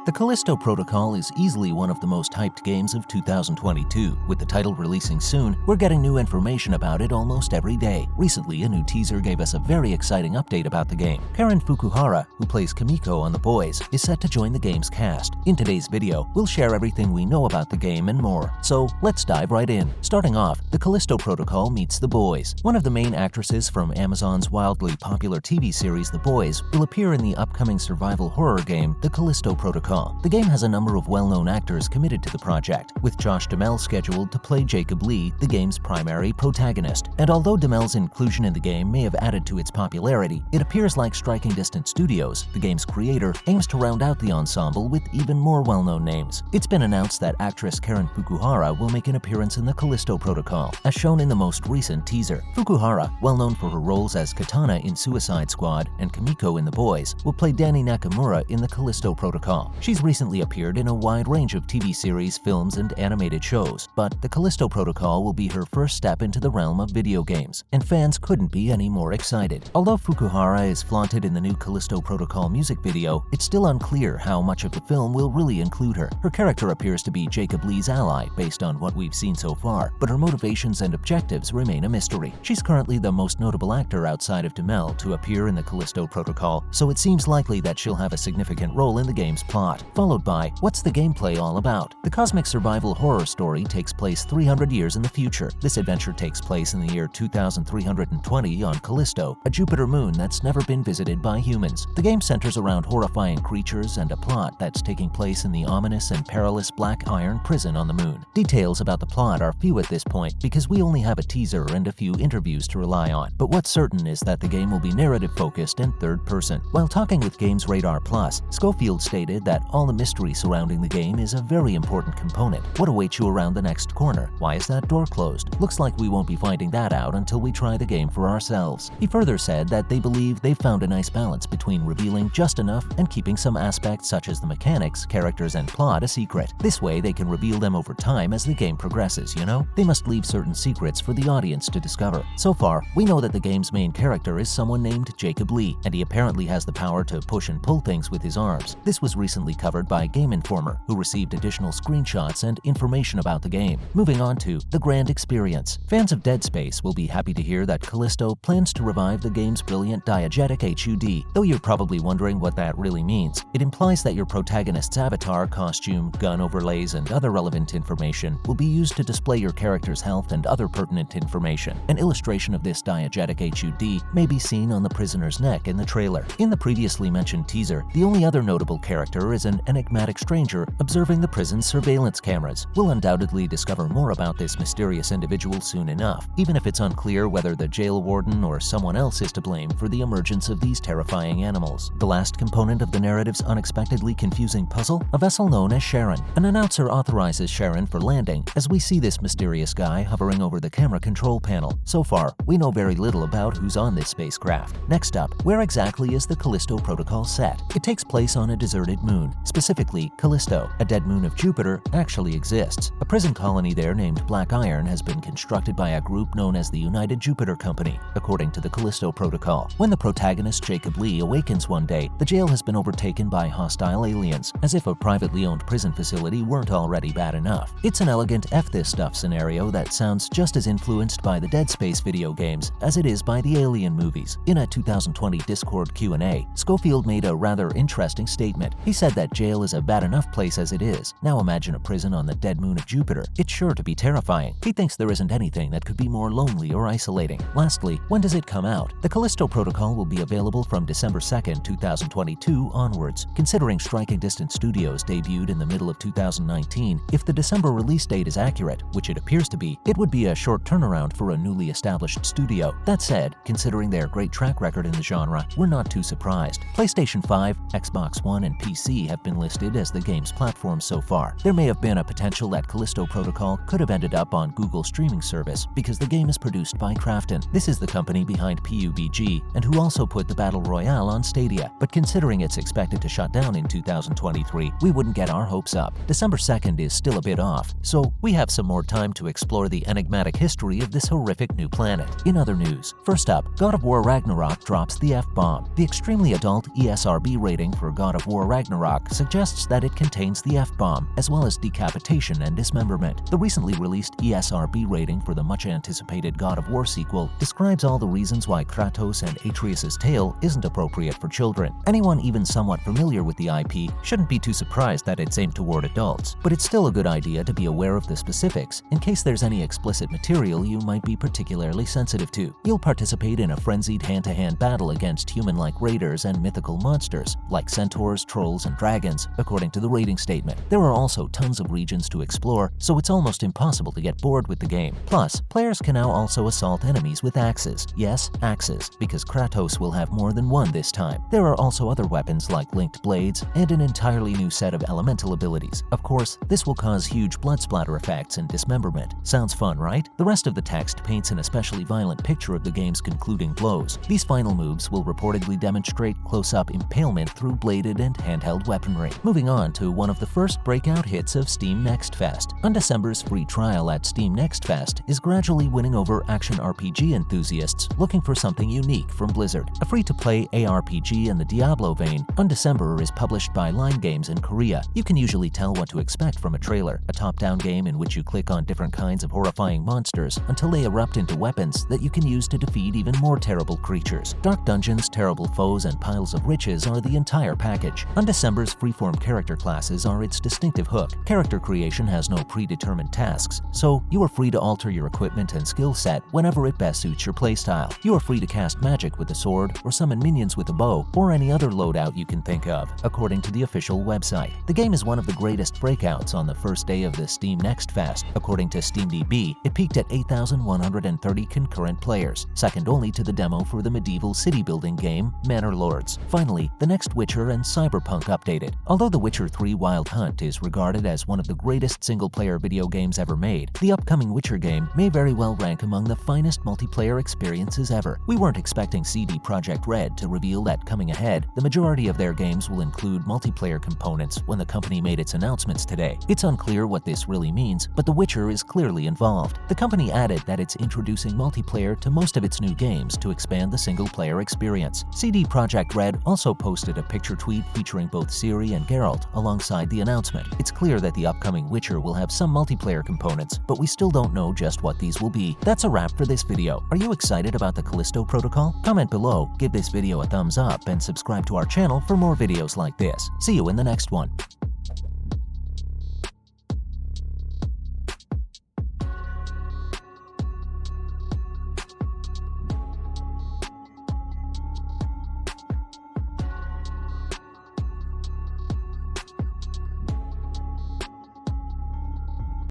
The Callisto Protocol is easily one of the most hyped games of 2022. With the title releasing soon, we're getting new information about it almost every day. Recently, a new teaser gave us a very exciting update about the game. Karen Fukuhara, who plays Kimiko on The Boys, is set to join the game's cast. In today's video, we'll share everything we know about the game and more. So let's dive right in. Starting off, the Callisto Protocol meets The Boys. One of the main actresses from Amazon's wildly popular TV series The Boys will appear in the upcoming survival horror game, The Callisto Protocol. The game has a number of well-known actors committed to the project, with Josh Duhamel scheduled to play Jacob Lee, the game's primary protagonist. And although Duhamel's inclusion in the game may have added to its popularity, it appears like Striking Distance Studios, the game's creator, aims to round out the ensemble with even more well-known names. It's been announced that actress Karen Fukuhara will make an appearance in the Callisto Protocol, as shown in the most recent teaser. Fukuhara, well known for her roles as Katana in Suicide Squad and Kimiko in The Boys, will play Dani Nakamura in the Callisto Protocol. She's recently appeared in a wide range of TV series, films, and animated shows, but the Callisto Protocol will be her first step into the realm of video games, and fans couldn't be any more excited. Although Fukuhara is flaunted in the new Callisto Protocol music video, it's still unclear how much of the film will really include her. Her character appears to be Jacob Lee's ally based on what we've seen so far, but her motivations and objectives remain a mystery. She's currently the most notable actor outside of Duhamel to appear in the Callisto Protocol, so it seems likely that she'll have a significant role in the game's plot. Followed by, what's the gameplay all about? The cosmic survival horror story takes place 300 years in the future. This adventure takes place in the year 2320 on Callisto, a Jupiter moon that's never been visited by humans. The game centers around horrifying creatures and a plot that's taking place in the ominous and perilous Black Iron prison on the moon. Details about the plot are few at this point because we only have a teaser and a few interviews to rely on, but what's certain is that the game will be narrative-focused and third-person. While talking with Games Radar Plus, Schofield stated that all the mystery surrounding the game is a very important component. What awaits you around the next corner? Why is that door closed? Looks like we won't be finding that out until we try the game for ourselves. He further said that they believe they've found a nice balance between revealing just enough and keeping some aspects such as the mechanics, characters, and plot a secret. This way they can reveal them over time as the game progresses, you know? They must leave certain secrets for the audience to discover. So far, we know that the game's main character is someone named Jacob Lee, and he apparently has the power to push and pull things with his arms. This was recently covered by Game Informer, who received additional screenshots and information about the game. Moving on to the grand experience. Fans of Dead Space will be happy to hear that Callisto plans to revive the game's brilliant diegetic HUD. Though you're probably wondering what that really means, it implies that your protagonist's avatar, costume, gun overlays, and other relevant information will be used to display your character's health and other pertinent information. An illustration of this diegetic HUD may be seen on the prisoner's neck in the trailer. In the previously mentioned teaser, the only other notable character is an enigmatic stranger observing the prison's surveillance cameras. We'll undoubtedly discover more about this mysterious individual soon enough, even if it's unclear whether the jail warden or someone else is to blame for the emergence of these terrifying animals. The last component of the narrative's unexpectedly confusing puzzle, a vessel known as Sharon. An announcer authorizes Sharon for landing as we see this mysterious guy hovering over the camera control panel. So far, we know very little about who's on this spacecraft. Next up, where exactly is the Callisto Protocol set? It takes place on a deserted moon. Specifically, Callisto, a dead moon of Jupiter, actually exists. A prison colony there named Black Iron has been constructed by a group known as the United Jupiter Company, according to the Callisto Protocol. When the protagonist Jacob Lee awakens one day, the jail has been overtaken by hostile aliens, as if a privately owned prison facility weren't already bad enough. It's an elegant F this stuff scenario that sounds just as influenced by the Dead Space video games as it is by the Alien movies. In a 2020 Discord Q&A, Schofield made a rather interesting statement. He said that jail is a bad enough place as it is. Now imagine a prison on the dead moon of Jupiter. It's sure to be terrifying. He thinks there isn't anything that could be more lonely or isolating. Lastly, when does it come out? The Callisto Protocol will be available from December 2nd, 2022 onwards. Considering Striking Distance Studios debuted in the middle of 2019, if the December release date is accurate, which it appears to be, it would be a short turnaround for a newly established studio. That said, considering their great track record in the genre, we're not too surprised. PlayStation 5, Xbox One, and PC have been listed as the game's platforms so far. There may have been a potential that Callisto Protocol could have ended up on Google's streaming service because the game is produced by Krafton. This is the company behind PUBG and who also put the Battle Royale on Stadia. But considering it's expected to shut down in 2023, we wouldn't get our hopes up. December 2nd is still a bit off, so we have some more time to explore the enigmatic history of this horrific new planet. In other news, first up, God of War Ragnarok drops the F-bomb. The extremely adult ESRB rating for God of War Ragnarok talk suggests that it contains the F-bomb, as well as decapitation and dismemberment. The recently released ESRB rating for the much-anticipated God of War sequel describes all the reasons why Kratos and Atreus' tale isn't appropriate for children. Anyone even somewhat familiar with the IP shouldn't be too surprised that it's aimed toward adults, but it's still a good idea to be aware of the specifics in case there's any explicit material you might be particularly sensitive to. You'll participate in a frenzied hand-to-hand battle against human-like raiders and mythical monsters, like centaurs, trolls, and dragons, according to the rating statement. There are also tons of regions to explore, so it's almost impossible to get bored with the game. Plus, players can now also assault enemies with axes. Yes, axes, because Kratos will have more than one this time. There are also other weapons like linked blades and an entirely new set of elemental abilities. Of course, this will cause huge blood splatter effects and dismemberment. Sounds fun, right? The rest of the text paints an especially violent picture of the game's concluding blows. These final moves will reportedly demonstrate close-up impalement through bladed and handheld weaponry. Moving on to one of the first breakout hits of Steam Next Fest. Undecember's free trial at Steam Next Fest is gradually winning over action RPG enthusiasts looking for something unique from Blizzard. A free-to-play ARPG in the Diablo vein, Undecember is published by Line Games in Korea. You can usually tell what to expect from a trailer, a top-down game in which you click on different kinds of horrifying monsters until they erupt into weapons that you can use to defeat even more terrible creatures. Dark dungeons, terrible foes, and piles of riches are the entire package. Undecember's freeform character classes are its distinctive hook. Character creation has no predetermined tasks, so you are free to alter your equipment and skill set whenever it best suits your playstyle. You are free to cast magic with a sword, or summon minions with a bow, or any other loadout you can think of, according to the official website. The game is one of the greatest breakouts on the first day of the Steam Next Fest. According to SteamDB, it peaked at 8,130 concurrent players, second only to the demo for the medieval city-building game Manor Lords. Finally, the next Witcher and Cyberpunk updated. Although The Witcher 3 Wild Hunt is regarded as one of the greatest single-player video games ever made, the upcoming Witcher game may very well rank among the finest multiplayer experiences ever. We weren't expecting CD Projekt Red to reveal that coming ahead, the majority of their games will include multiplayer components when the company made its announcements today. It's unclear what this really means, but The Witcher is clearly involved. The company added that it's introducing multiplayer to most of its new games to expand the single-player experience. CD Projekt Red also posted a picture tweet featuring both Ciri and Geralt alongside the announcement. It's clear that the upcoming Witcher will have some multiplayer components, but we still don't know just what these will be. That's a wrap for this video. Are you excited about the Callisto Protocol? Comment below, give this video a thumbs up, and subscribe to our channel for more videos like this. See you in the next one.